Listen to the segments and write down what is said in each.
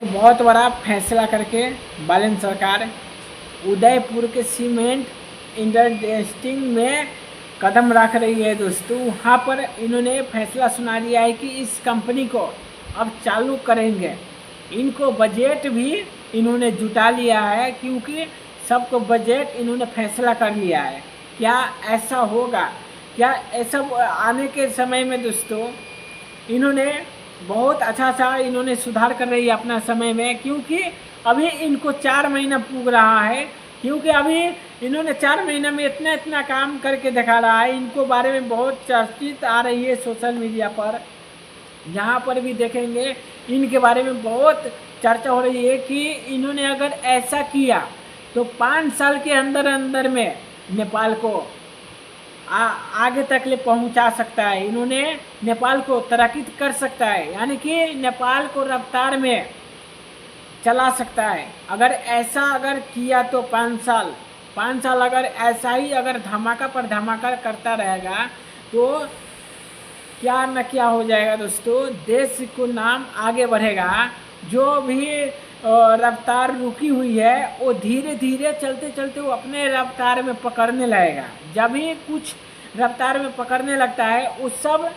बहुत बड़ा फैसला करके बालन सरकार उदयपुर के सीमेंट इंडस्ट्री में कदम रख रही है दोस्तों। वहाँ पर इन्होंने फैसला सुना दिया है कि इस कंपनी को अब चालू करेंगे। इनको बजट भी इन्होंने जुटा लिया है, क्योंकि सबको बजट इन्होंने फैसला कर लिया है। क्या ऐसा होगा? क्या ऐसा आने के समय में दोस्तों इन्होंने बहुत अच्छा सा इन्होंने सुधार कर रही है अपना समय में, क्योंकि अभी इनको 4 महीना पूग रहा है। क्योंकि अभी इन्होंने 4 महीना में इतना इतना काम करके दिखा रहा है। इनको बारे में बहुत चर्चित आ रही है सोशल मीडिया पर, जहाँ पर भी देखेंगे इनके बारे में बहुत चर्चा हो रही है कि इन्होंने अगर ऐसा किया तो 5 साल के अंदर अंदर में नेपाल को आगे तक ले पहुंचा सकता है। इन्होंने नेपाल को तरक्की कर सकता है, यानी कि नेपाल को रफ्तार में चला सकता है। अगर ऐसा अगर किया तो 5 साल अगर ऐसा ही अगर धमाका पर धमाका करता रहेगा तो क्या न क्या हो जाएगा दोस्तों। देश को नाम आगे बढ़ेगा। जो भी रफ्तार रुकी हुई है वो धीरे धीरे चलते चलते वो अपने रफ्तार में पकड़ने लगेगा। जब भी कुछ रफ्तार में पकड़ने लगता है वो सब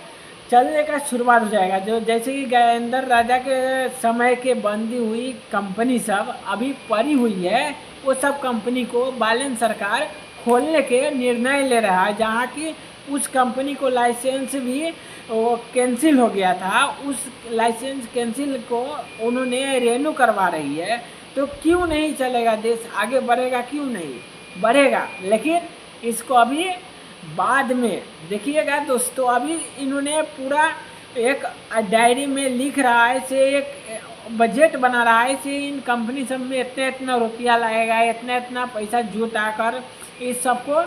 चलने का शुरुआत हो जाएगा। जो जैसे कि गजेंद्र राजा के समय के बंदी हुई कंपनी सब अभी पड़ी हुई है, वो सब कंपनी को बालन सरकार खोलने के निर्णय ले रहा है। जहाँ की उस कंपनी को लाइसेंस भी वो कैंसिल हो गया था, उस लाइसेंस कैंसिल को उन्होंने रेन्यू करवा रही है। तो क्यों नहीं चलेगा? देश आगे बढ़ेगा, क्यों नहीं बढ़ेगा? लेकिन इसको अभी बाद में देखिएगा दोस्तों। अभी इन्होंने पूरा एक डायरी में लिख रहा है, से एक बजट बना रहा है, से इन कंपनी सब में इतना इतना रुपया लगेगा, इतना इतना पैसा जुटा कर इस सबको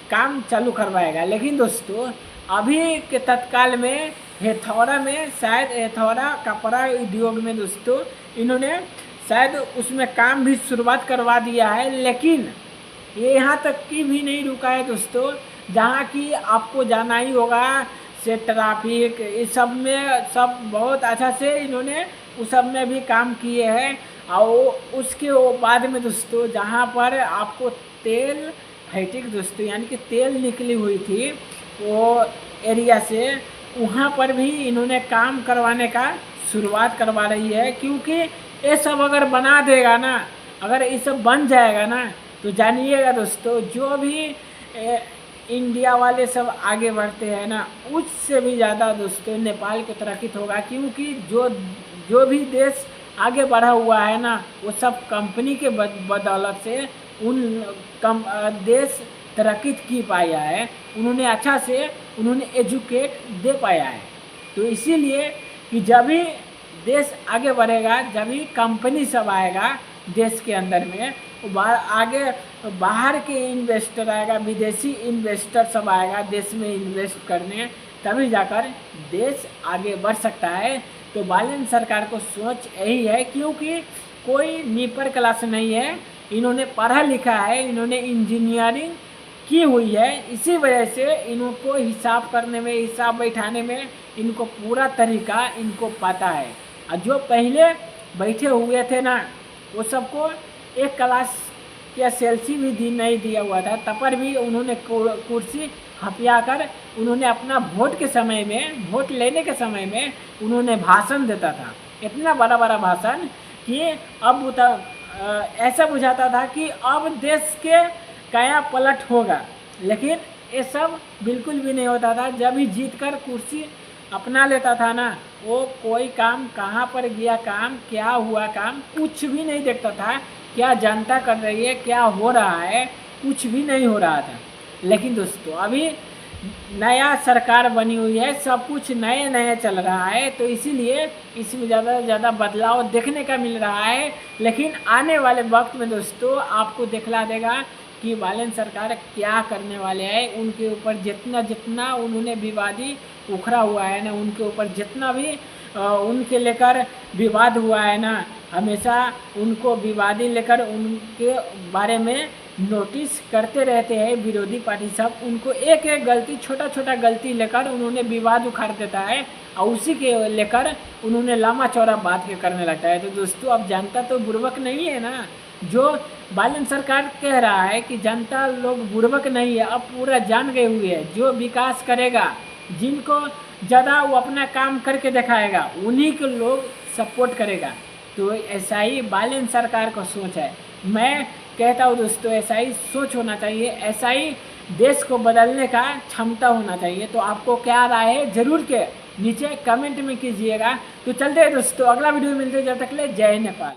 काम चालू करवाएगा। लेकिन दोस्तों अभी के तत्काल में हथौड़ा में, शायद हथौड़ा कपड़ा उद्योग में दोस्तों इन्होंने शायद उसमें काम भी शुरुआत करवा दिया है। लेकिन ये यहाँ तक की भी नहीं रुका है दोस्तों, जहाँ की आपको जाना ही होगा से ट्रैफिक इस सब में सब बहुत अच्छा से इन्होंने उस सब में भी काम किए हैं। और उसके बाद में दोस्तों जहाँ पर आपको तेल फैटिक दोस्तों यानी कि तेल निकली हुई थी वो एरिया से, वहाँ पर भी इन्होंने काम करवाने का शुरुआत करवा रही है। क्योंकि ये सब अगर बना देगा ना, अगर ये सब बन जाएगा ना, तो जानिएगा दोस्तों जो भी इंडिया वाले सब आगे बढ़ते हैं ना, उससे भी ज़्यादा दोस्तों नेपाल को तरक्की होगा। क्योंकि जो भी देश आगे बढ़ा हुआ है ना, वो सब कंपनी के बदौलत से उन देश तरक्की की पाया है। उन्होंने अच्छा से उन्होंने एजुकेट दे पाया है। तो इसीलिए कि जब भी देश आगे बढ़ेगा, जब भी कंपनी सब आएगा देश के अंदर में, आगे बाहर के इन्वेस्टर आएगा, विदेशी इन्वेस्टर सब आएगा देश में इन्वेस्ट करने, तभी जाकर देश आगे बढ़ सकता है। तो बालन सरकार को सोच यही है, क्योंकि कोई नीपर क्लास नहीं है, इन्होंने पढ़ा लिखा है, इन्होंने इंजीनियरिंग की हुई है। इसी वजह से इनको हिसाब करने में, हिसाब बैठाने में इनको पूरा तरीका इनको पता है। और जो पहले बैठे हुए थे ना, वो सबको एक क्लास या सेल्सी भी नहीं दिया हुआ था, तब पर भी उन्होंने कुर्सी हथिया कर उन्होंने अपना वोट के समय में, वोट लेने के समय में उन्होंने भाषण देता था। इतना बड़ा बड़ा भाषण कि अब ऐसा बुझाता था कि अब देश के काया पलट होगा। लेकिन ये सब बिल्कुल भी नहीं होता था। जब ही जीत कर कुर्सी अपना लेता था ना, वो कोई काम कहाँ पर गया, काम क्या हुआ, काम कुछ भी नहीं देखता था। क्या जनता कर रही है, क्या हो रहा है, कुछ भी नहीं हो रहा था। लेकिन दोस्तों अभी नया सरकार बनी हुई है, सब कुछ नए नए चल रहा है, तो इसीलिए इसमें ज़्यादा से ज़्यादा बदलाव देखने का मिल रहा है। लेकिन आने वाले वक्त में दोस्तों आपको दिखला देगा कि बालन सरकार क्या करने वाले हैं। उनके ऊपर जितना जितना उन्होंने विवादी उखड़ा हुआ है ना, उनके ऊपर जितना भी उनके लेकर विवाद हुआ है ना, हमेशा उनको विवादी लेकर उनके बारे में नोटिस करते रहते हैं विरोधी पार्टी सब, उनको एक एक गलती, छोटा छोटा गलती लेकर उन्होंने विवाद उखाड़ देता है और उसी के लेकर उन्होंने लंबा चौड़ा बात के करने लगता है। तो दोस्तों अब जनता तो बुड़बक नहीं है ना, जो बालन सरकार कह रहा है कि जनता लोग बुड़बक नहीं है, अब पूरा जान गए हुए है। जो विकास करेगा, जिनको ज़्यादा वो अपना काम करके दिखाएगा, उन्हीं को लोग सपोर्ट करेगा। तो ऐसा ही बालन सरकार का सोच है। मैं कहता हूँ दोस्तों ऐसा ही सोच होना चाहिए, ऐसा ही देश को बदलने का क्षमता होना चाहिए। तो आपको क्या राय है ज़रूर के नीचे कमेंट में कीजिएगा। तो चलते हैं दोस्तों, अगला वीडियो मिलते हैं, जब तक ले जय नेपाल।